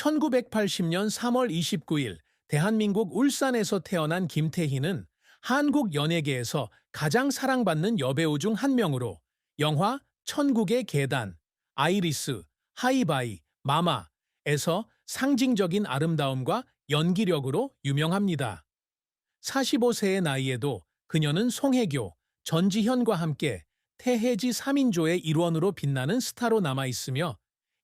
1980년 3월 29일 대한민국 울산에서 태어난 김태희는 한국 연예계에서 가장 사랑받는 여배우 중 한 명으로 영화 천국의 계단, 아이리스, 하이바이, 마마에서 상징적인 아름다움과 연기력으로 유명합니다. 45세의 나이에도 그녀는 송혜교, 전지현과 함께 태혜지 3인조의 일원으로 빛나는 스타로 남아있으며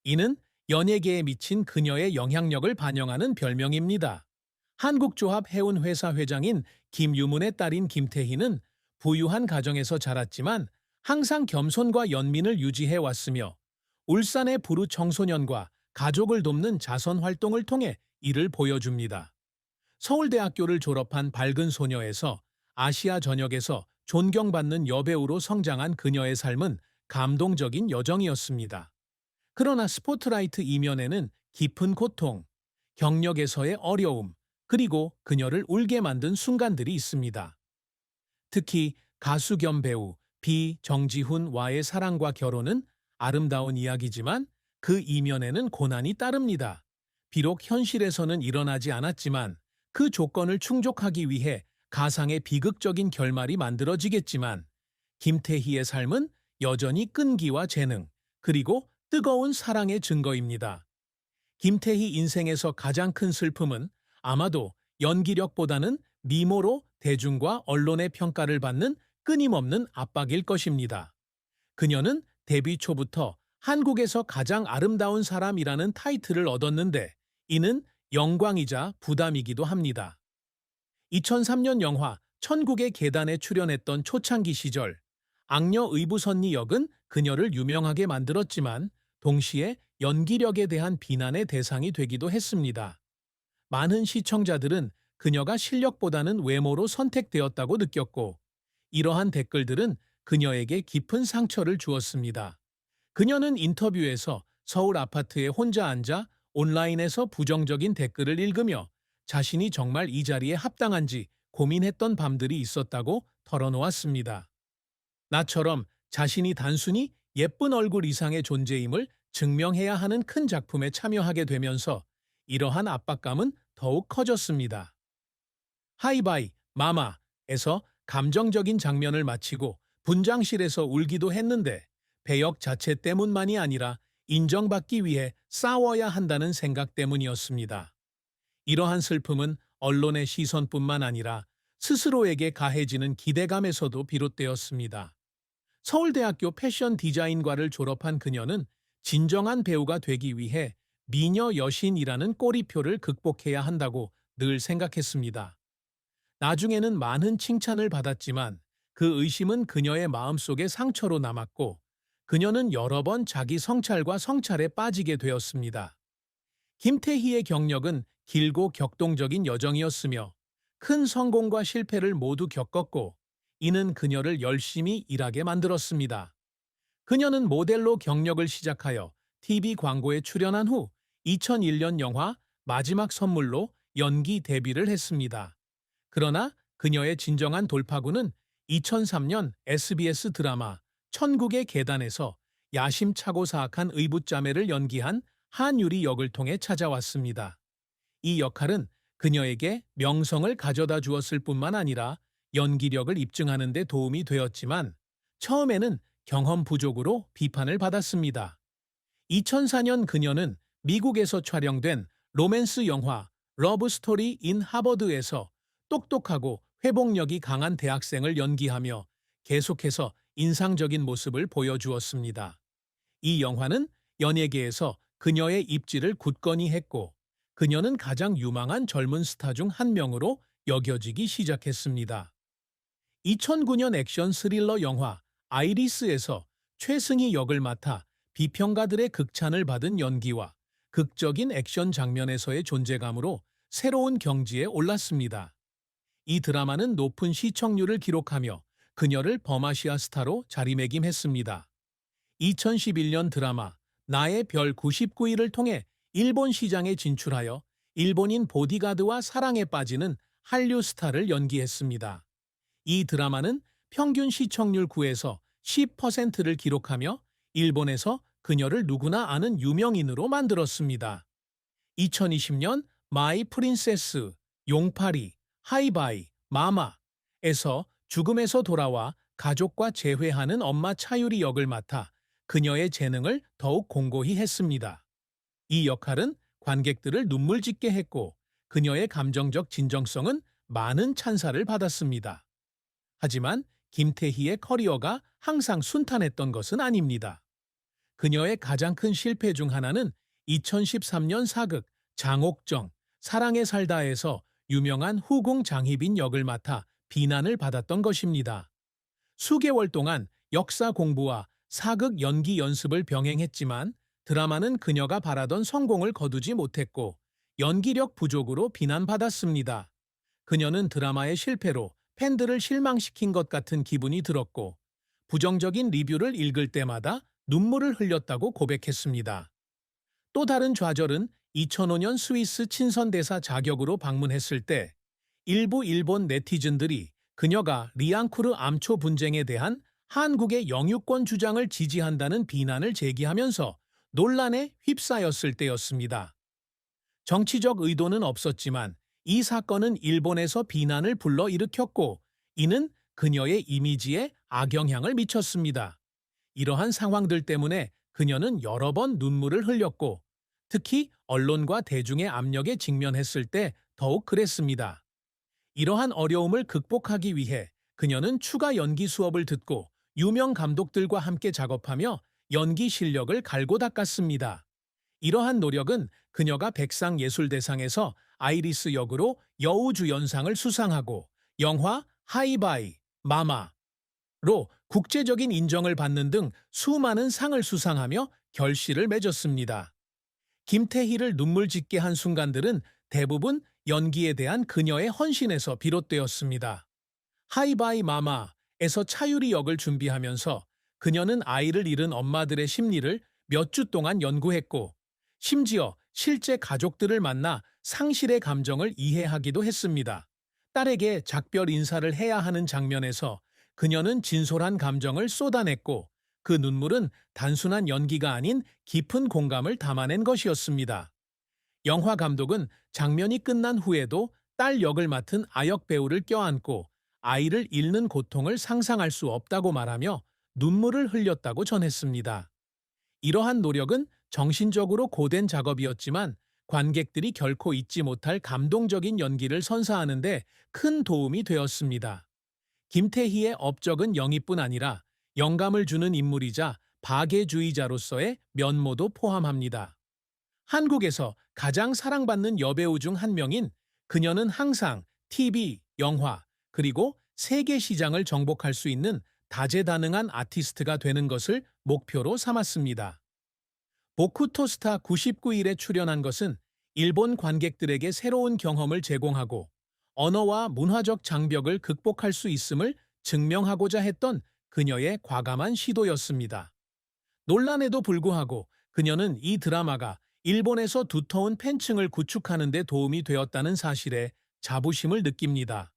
이는 연예계에 미친 그녀의 영향력을 반영하는 별명입니다. 한국조합해운회사 회장인 김유문의 딸인 김태희는 부유한 가정에서 자랐지만 항상 겸손과 연민을 유지해 왔으며 울산의 부루 청소년과 가족을 돕는 자선 활동을 통해 이를 보여줍니다. 서울대학교를 졸업한 밝은 소녀에서 아시아 전역에서 존경받는 여배우로 성장한 그녀의 삶은 감동적인 여정이었습니다. 그러나 스포트라이트 이면에는 깊은 고통, 경력에서의 어려움, 그리고 그녀를 울게 만든 순간들이 있습니다. 특히 가수 겸 배우 정지훈과의 사랑과 결혼은 아름다운 이야기지만 그 이면에는 고난이 따릅니다. 비록 현실에서는 일어나지 않았지만 그 조건을 충족하기 위해 가상의 비극적인 결말이 만들어지겠지만 김태희의 삶은 여전히 끈기와 재능, 그리고 뜨거운 사랑의 증거입니다. 김태희 인생에서 가장 큰 슬픔은 아마도 연기력보다는 미모로 대중과 언론의 평가를 받는 끊임없는 압박일 것입니다. 그녀는 데뷔 초부터 한국에서 가장 아름다운 사람이라는 타이틀을 얻었는데 이는 영광이자 부담이기도 합니다. 2003년 영화 천국의 계단에 출연했던 초창기 시절 악녀 의부선니 역은 그녀를 유명하게 만들었지만 동시에 연기력에 대한 비난의 대상이 되기도 했습니다. 많은 시청자들은 그녀가 실력보다는 외모로 선택되었다고 느꼈고 이러한 댓글들은 그녀에게 깊은 상처를 주었습니다. 그녀는 인터뷰에서 서울 아파트에 혼자 앉아 온라인에서 부정적인 댓글을 읽으며 자신이 정말 이 자리에 합당한지 고민했던 밤들이 있었다고 털어놓았습니다. 나처럼 자신이 단순히 예쁜 얼굴 이상의 존재임을 증명해야 하는 큰 작품에 참여하게 되면서 이러한 압박감은 더욱 커졌습니다. 하이바이, 마마에서 감정적인 장면을 마치고 분장실에서 울기도 했는데 배역 자체 때문만이 아니라 인정받기 위해 싸워야 한다는 생각 때문이었습니다. 이러한 슬픔은 언론의 시선뿐만 아니라 스스로에게 가해지는 기대감에서도 비롯되었습니다. 서울대학교 패션 디자인과를 졸업한 그녀는 진정한 배우가 되기 위해 미녀 여신이라는 꼬리표를 극복해야 한다고 늘 생각했습니다. 나중에는 많은 칭찬을 받았지만 그 의심은 그녀의 마음속에 상처로 남았고 그녀는 여러 번 자기 성찰과 성찰에 빠지게 되었습니다. 김태희의 경력은 길고 격동적인 여정이었으며 큰 성공과 실패를 모두 겪었고 이는 그녀를 열심히 일하게 만들었습니다. 그녀는 모델로 경력을 시작하여 TV 광고에 출연한 후 2001년 영화 마지막 선물로 연기 데뷔를 했습니다. 그러나 그녀의 진정한 돌파구는 2003년 SBS 드라마 천국의 계단에서 야심차고 사악한 의붓자매를 연기한 한유리 역을 통해 찾아왔습니다. 이 역할은 그녀에게 명성을 가져다 주었을 뿐만 아니라 연기력을 입증하는 데 도움이 되었지만 처음에는 경험 부족으로 비판을 받았습니다. 2004년 그녀는 미국에서 촬영된 로맨스 영화 러브 스토리 인 하버드에서 똑똑하고 회복력이 강한 대학생을 연기하며 계속해서 인상적인 모습을 보여주었습니다. 이 영화는 연예계에서 그녀의 입지를 굳건히 했고 그녀는 가장 유망한 젊은 스타 중 한 명으로 여겨지기 시작했습니다. 2009년 액션 스릴러 영화 아이리스에서 최승희 역을 맡아 비평가들의 극찬을 받은 연기와 극적인 액션 장면에서의 존재감으로 새로운 경지에 올랐습니다. 이 드라마는 높은 시청률을 기록하며 그녀를 범아시아 스타로 자리매김했습니다. 2011년 드라마 나의 별 99일을 통해 일본 시장에 진출하여 일본인 보디가드와 사랑에 빠지는 한류 스타를 연기했습니다. 이 드라마는 평균 시청률 9에서 10%를 기록하며 일본에서 그녀를 누구나 아는 유명인으로 만들었습니다. 2020년 마이 프린세스, 용파리, 하이바이, 마마에서 죽음에서 돌아와 가족과 재회하는 엄마 차유리 역을 맡아 그녀의 재능을 더욱 공고히 했습니다. 이 역할은 관객들을 눈물 짓게 했고 그녀의 감정적 진정성은 많은 찬사를 받았습니다. 하지만 김태희의 커리어가 항상 순탄했던 것은 아닙니다. 그녀의 가장 큰 실패 중 하나는 2013년 사극 장옥정, 사랑에 살다에서 유명한 후궁 장희빈 역을 맡아 비난을 받았던 것입니다. 수개월 동안 역사 공부와 사극 연기 연습을 병행했지만 드라마는 그녀가 바라던 성공을 거두지 못했고 연기력 부족으로 비난받았습니다. 그녀는 드라마의 실패로 팬들을 실망시킨 것 같은 기분이 들었고 부정적인 리뷰를 읽을 때마다 눈물을 흘렸다고 고백했습니다. 또 다른 좌절은 2005년 스위스 친선대사 자격으로 방문했을 때 일부 일본 네티즌들이 그녀가 리앙쿠르 암초 분쟁에 대한 한국의 영유권 주장을 지지한다는 비난을 제기하면서 논란에 휩싸였을 때였습니다. 정치적 의도는 없었지만 이 사건은 일본에서 비난을 불러일으켰고 이는 그녀의 이미지에 악영향을 미쳤습니다. 이러한 상황들 때문에 그녀는 여러 번 눈물을 흘렸고 특히 언론과 대중의 압력에 직면했을 때 더욱 그랬습니다. 이러한 어려움을 극복하기 위해 그녀는 추가 연기 수업을 듣고 유명 감독들과 함께 작업하며 연기 실력을 갈고 닦았습니다. 이러한 노력은 그녀가 백상예술대상에서 아이리스 역으로 여우주연상을 수상하고 영화 하이바이, 마마로 국제적인 인정을 받는 등 수많은 상을 수상하며 결실을 맺었습니다. 김태희를 눈물 짓게 한 순간들은 대부분 연기에 대한 그녀의 헌신에서 비롯되었습니다. 하이바이 마마에서 차유리 역을 준비하면서 그녀는 아이를 잃은 엄마들의 심리를 몇 주 동안 연구했고 심지어 실제 가족들을 만나 상실의 감정을 이해하기도 했습니다. 딸에게 작별 인사를 해야 하는 장면에서 그녀는 진솔한 감정을 쏟아냈고 그 눈물은 단순한 연기가 아닌 깊은 공감을 담아낸 것이었습니다. 영화 감독은 장면이 끝난 후에도 딸 역을 맡은 아역 배우를 껴안고 아이를 잃는 고통을 상상할 수 없다고 말하며 눈물을 흘렸다고 전했습니다. 이러한 노력은 정신적으로 고된 작업이었지만 관객들이 결코 잊지 못할 감동적인 연기를 선사하는 데 큰 도움이 되었습니다. 김태희의 업적은 영희뿐 아니라 영감을 주는 인물이자 박애주의자로서의 면모도 포함합니다. 한국에서 가장 사랑받는 여배우 중 한 명인 그녀는 항상 TV, 영화, 그리고 세계 시장을 정복할 수 있는 다재다능한 아티스트가 되는 것을 목표로 삼았습니다. 보쿠토스타 99일에 출연한 것은 일본 관객들에게 새로운 경험을 제공하고 언어와 문화적 장벽을 극복할 수 있음을 증명하고자 했던 그녀의 과감한 시도였습니다. 논란에도 불구하고 그녀는 이 드라마가 일본에서 두터운 팬층을 구축하는 데 도움이 되었다는 사실에 자부심을 느낍니다.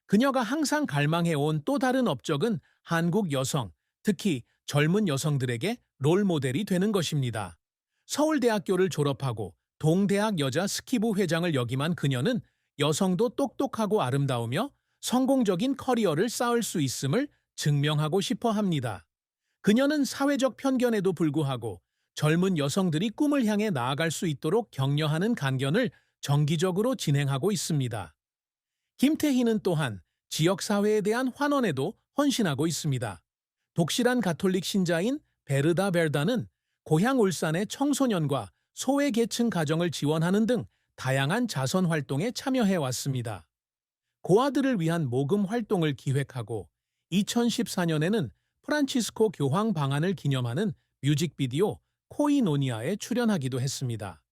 그녀가 항상 갈망해온 또 다른 업적은 한국 여성, 특히 젊은 여성들에게 롤모델이 되는 것입니다. 서울대학교를 졸업하고 동대학 여자 스키부 회장을 역임한 그녀는 여성도 똑똑하고 아름다우며 성공적인 커리어를 쌓을 수 있음을 증명하고 싶어 합니다. 그녀는 사회적 편견에도 불구하고 젊은 여성들이 꿈을 향해 나아갈 수 있도록 격려하는 강연을 정기적으로 진행하고 있습니다. 김태희는 또한 지역사회에 대한 환원에도 헌신하고 있습니다. 독실한 가톨릭 신자인 베르다 베르다는 고향 울산의 청소년과 소외계층 가정을 지원하는 등 다양한 자선 활동에 참여해 왔습니다. 고아들을 위한 모금 활동을 기획하고 2014년에는 프란치스코 교황 방한을 기념하는 뮤직비디오 코이노니아에 출연하기도 했습니다.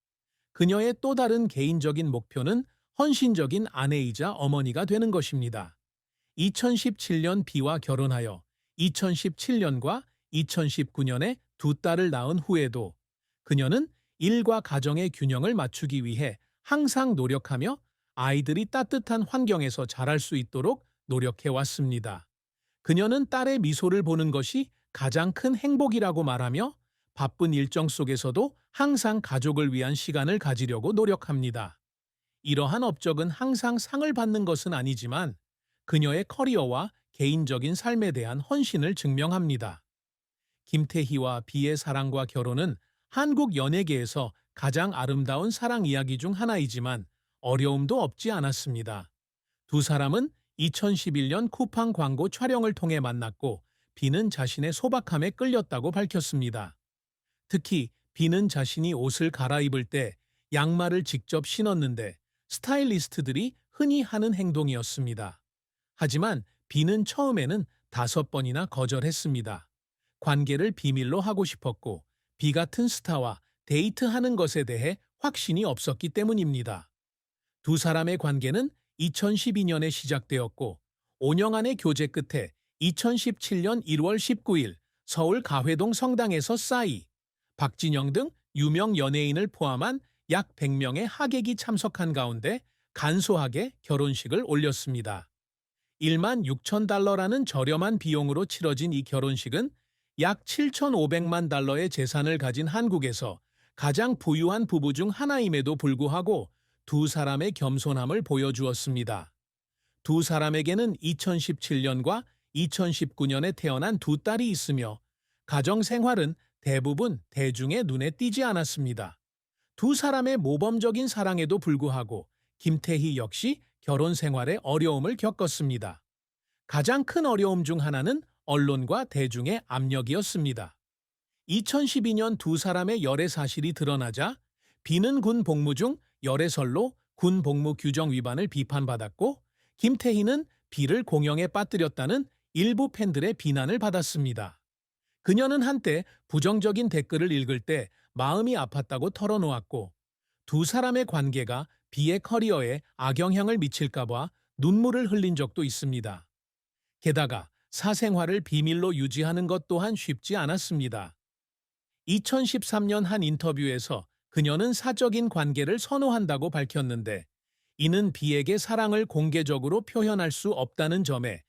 그녀의 또 다른 개인적인 목표는 헌신적인 아내이자 어머니가 되는 것입니다. 2017년 비와 결혼하여 2017년과 2019년에 두 딸을 낳은 후에도 그녀는 일과 가정의 균형을 맞추기 위해 항상 노력하며 아이들이 따뜻한 환경에서 자랄 수 있도록 노력해왔습니다. 그녀는 딸의 미소를 보는 것이 가장 큰 행복이라고 말하며 바쁜 일정 속에서도 항상 가족을 위한 시간을 가지려고 노력합니다. 이러한 업적은 항상 상을 받는 것은 아니지만 그녀의 커리어와 개인적인 삶에 대한 헌신을 증명합니다. 김태희와 비의 사랑과 결혼은 한국 연예계에서 가장 아름다운 사랑 이야기 중 하나이지만 어려움도 없지 않았습니다. 두 사람은 2011년 쿠팡 광고 촬영을 통해 만났고 비는 자신의 소박함에 끌렸다고 밝혔습니다. 특히 비는 자신이 옷을 갈아입을 때 양말을 직접 신었는데 스타일리스트들이 흔히 하는 행동이었습니다. 하지만 비는 처음에는 5번이나 거절했습니다. 관계를 비밀로 하고 싶었고 비 같은 스타와 데이트하는 것에 대해 확신이 없었기 때문입니다. 두 사람의 관계는 2012년에 시작되었고 5년간의 교제 끝에 2017년 1월 19일 서울 가회동 성당에서 싸이, 박진영 등 유명 연예인을 포함한 약 100명의 하객이 참석한 가운데 간소하게 결혼식을 올렸습니다. 1만 6천 달러라는 저렴한 비용으로 치러진 이 결혼식은 약 7,500만 달러의 재산을 가진 한국에서 가장 부유한 부부 중 하나임에도 불구하고 두 사람의 겸손함을 보여주었습니다. 두 사람에게는 2017년과 2019년에 태어난 두 딸이 있으며 가정 생활은 대부분 대중의 눈에 띄지 않았습니다. 두 사람의 모범적인 사랑에도 불구하고 김태희 역시 결혼 생활에 어려움을 겪었습니다. 가장 큰 어려움 중 하나는 언론과 대중의 압력이었습니다. 2012년 두 사람의 열애 사실이 드러나자 비는 군 복무 중 열애설로 군 복무 규정 위반을 비판받았고 김태희는 비를 공영에 빠뜨렸다는 일부 팬들의 비난을 받았습니다. 그녀는 한때 부정적인 댓글을 읽을 때 마음이 아팠다고 털어놓았고 두 사람의 관계가 비의 커리어에 악영향을 미칠까봐 눈물을 흘린 적도 있습니다. 게다가 사생활을 비밀로 유지하는 것 또한 쉽지 않았습니다. 2013년 한 인터뷰에서 그녀는 사적인 관계를 선호한다고 밝혔는데 이는 비에게 사랑을 공개적으로 표현할 수 없다는 점에